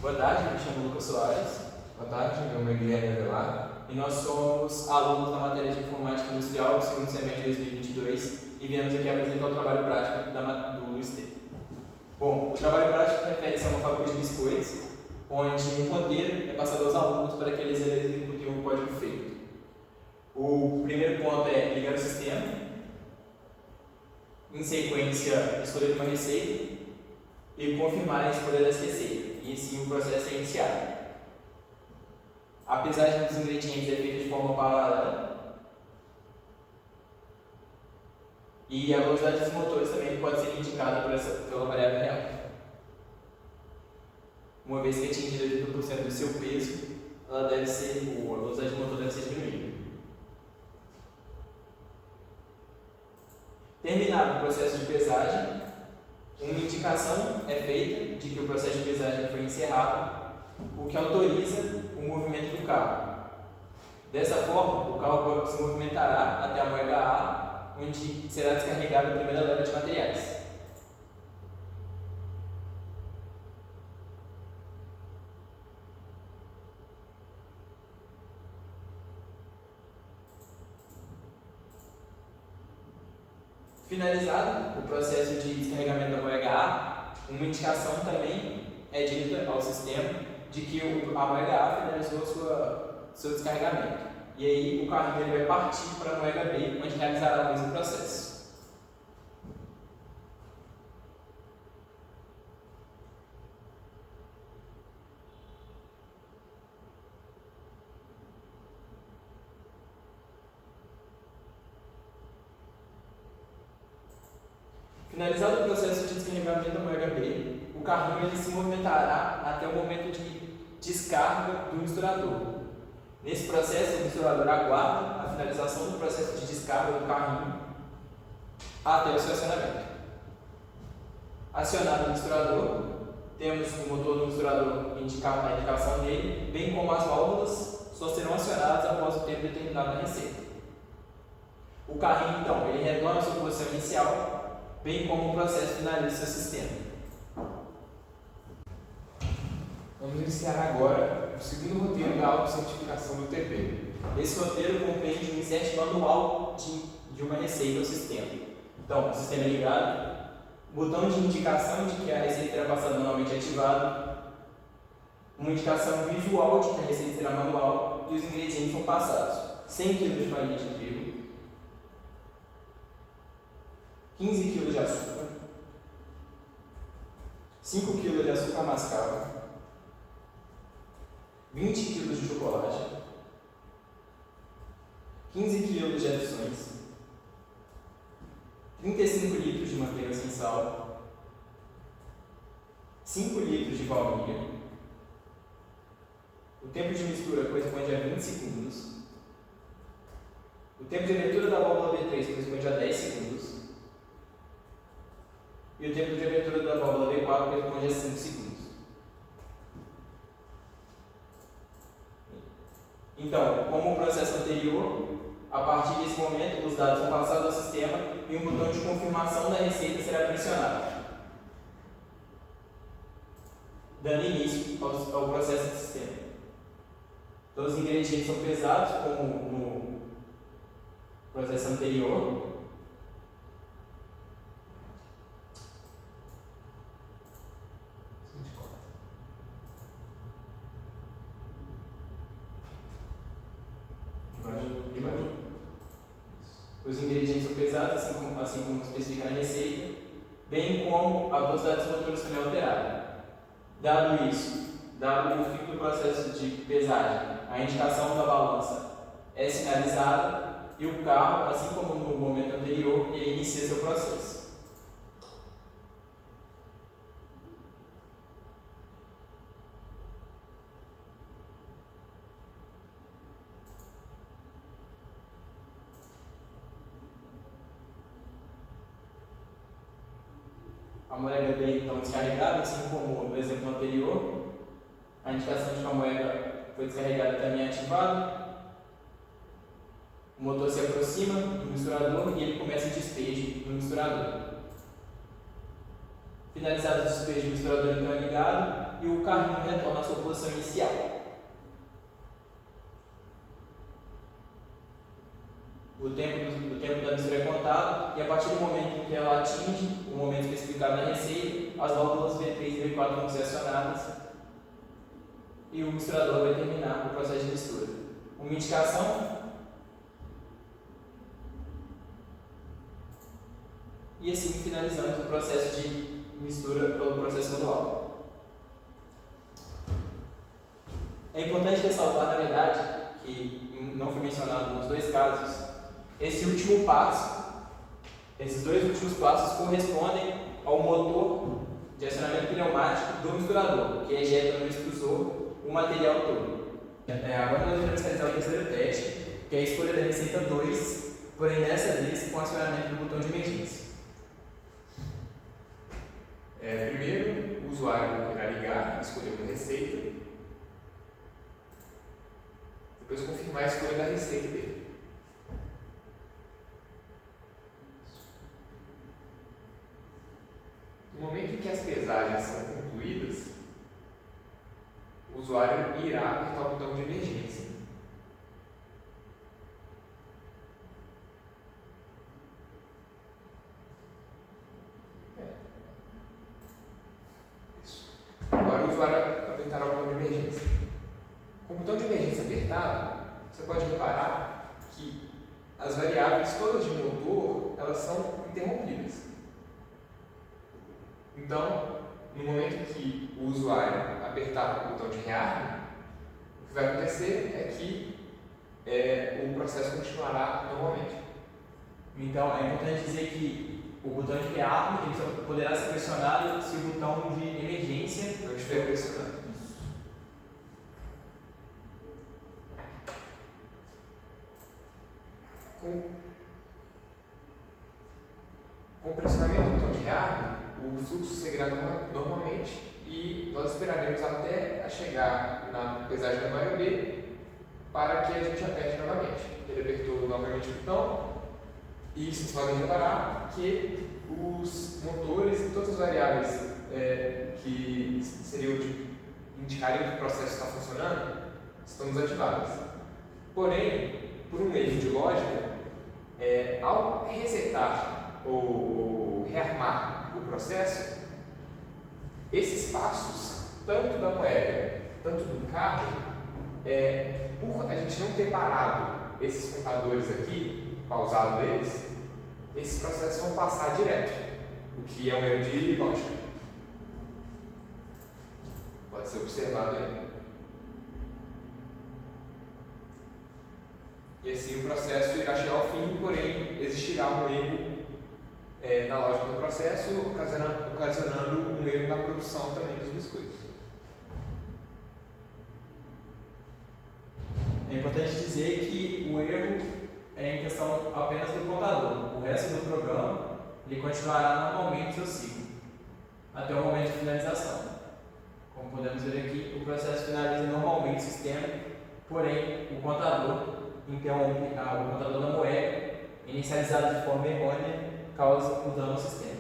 Boa tarde, me chamo Lucas Soares. Boa tarde, meu nome é Guilherme Avelar. E nós somos alunos da matéria de Informática Industrial do segundo semestre de 2022 e viemos aqui apresentar o trabalho prático do UST. Bom, o trabalho prático refere-se a uma fábrica de biscoitos, onde um roteiro é passado aos alunos para que eles executem o código feito. O primeiro ponto é ligar o sistema, em sequência escolher uma receita e confirmar a escolha dessa receita, e assim o processo é iniciado. A pesagem dos ingredientes é feita de forma paralela e a velocidade dos motores também pode ser indicada pela variável real. Uma vez que atingida 80% do seu peso, a velocidade do motor deve ser diminuída. Terminado o processo de pesagem, uma indicação é feita de que o processo de pesagem foi encerrado, o que autoriza o movimento do carro. Dessa forma, o carro se movimentará até a moeda A, onde será descarregada a primeira leva de materiais. Finalizado o processo de descarregamento da moeda A, uma indicação também é dita ao sistema de que a moeda A finalizou seu descarregamento. E aí o carrinho ele vai partir para a moeda B, onde realizará o mesmo processo. Finalizado o processo de descarregamento da moeda B, o carrinho ele se movimentará até o momento de descarga do misturador. Nesse processo, o misturador aguarda a finalização do processo de descarga do carrinho até o seu acionamento. Acionado o misturador, temos o motor do misturador a indicação dele, bem como as válvulas só serão acionadas após o tempo determinado na receita. O carrinho, então, ele retorna à sua posição inicial, bem como o processo finaliza seu sistema. Vamos iniciar agora o segundo roteiro da autocertificação do TP. Esse roteiro compreende um insert manual de uma receita ao sistema. Então, o sistema é ligado, botão de indicação de que a receita será passada manualmente ativado, uma indicação visual de que a receita será manual e os ingredientes são passados. 100 kg de farinha de trigo, 15 kg de açúcar, 5 kg de açúcar mascavo, 20 kg de chocolate, 15 kg de adições, 35 litros de manteiga sem sal, 5 litros de baunilha. O tempo de mistura corresponde a 20 segundos. O tempo de abertura da válvula B3 corresponde a 10 segundos. E o tempo de abertura da válvula B4 corresponde a 5 segundos. Então, como o processo anterior, a partir desse momento, os dados são passados ao sistema e um botão de confirmação da receita será pressionado, dando início ao processo do sistema. Então, os ingredientes são pesados, como no processo anterior. Os ingredientes são pesados, assim como especifica na receita, bem como a velocidade dos motores também é alterada. Dado isso, dado o fim do processo de pesagem, a indicação da balança é sinalizada e o carro, assim como no momento anterior, ele inicia seu processo. A moeda B então descarregada, assim como no exemplo anterior, a indicação de que a moeda foi descarregada também é ativada. O motor se aproxima do misturador e ele começa o despejo do misturador. Finalizado o despejo, o misturador então é ligado e o carrinho retorna à sua posição inicial. O tempo da mistura é contado e a partir do momento em que ela atinge o momento especificado na receita, as válvulas V3 e V4 vão ser acionadas e o misturador vai terminar o processo de mistura. Uma indicação e assim finalizamos o processo de mistura pelo processo manual. É importante ressaltar, na verdade, que não foi mencionado nos dois casos, esse último passo, esses dois últimos passos correspondem ao motor de acionamento pneumático do misturador, que ejeta no extrusor o material todo. Agora nós vamos realizar o terceiro teste, que é a escolha da receita 2, porém dessa vez com acionamento do botão de emergência. Primeiro, o usuário irá ligar, escolher uma receita, depois confirmar a escolha da receita dele. No momento em que as pesagens são concluídas, o usuário irá apertar o botão de emergência. Agora o usuário apertará o botão de emergência. Com o botão de emergência apertado, você pode reparar que as variáveis todas de motor, elas são interrompidas. Então, no momento que o usuário apertar o botão de rearme, o que vai acontecer é que o processo continuará normalmente. Então, é importante dizer que o botão de rearme ele só poderá ser pressionado se o botão de emergência não estiver pressionado. Com o pressionamento do botão de rearme, o fluxo seguirá normalmente e nós esperaremos até chegar na pesagem da malha B para que a gente aperte novamente. Ele apertou novamente o botão e vocês podem reparar que os motores e todas as variáveis que seriam de indicarem que o processo está funcionando estão desativadas. Porém, por um erro de lógica, ao resetar ou rearmar o processo, esses passos, tanto da moeda, tanto do carro, por a gente não ter parado esses contadores aqui, pausado eles, esses processos vão passar direto, o que é um erro de lógica. Pode ser observado aí. E assim o processo irá chegar ao fim, porém existirá um erro na lógica do processo, ocasionando um erro na produção também dos biscoitos. É importante dizer que o erro é em questão apenas do contador. O resto do programa ele continuará normalmente seu ciclo, até o momento de finalização. Como podemos ver aqui, o processo finaliza normalmente o sistema, porém o contador interrompe o contador da moeda, inicializado de forma errônea, causa o dano ao sistema.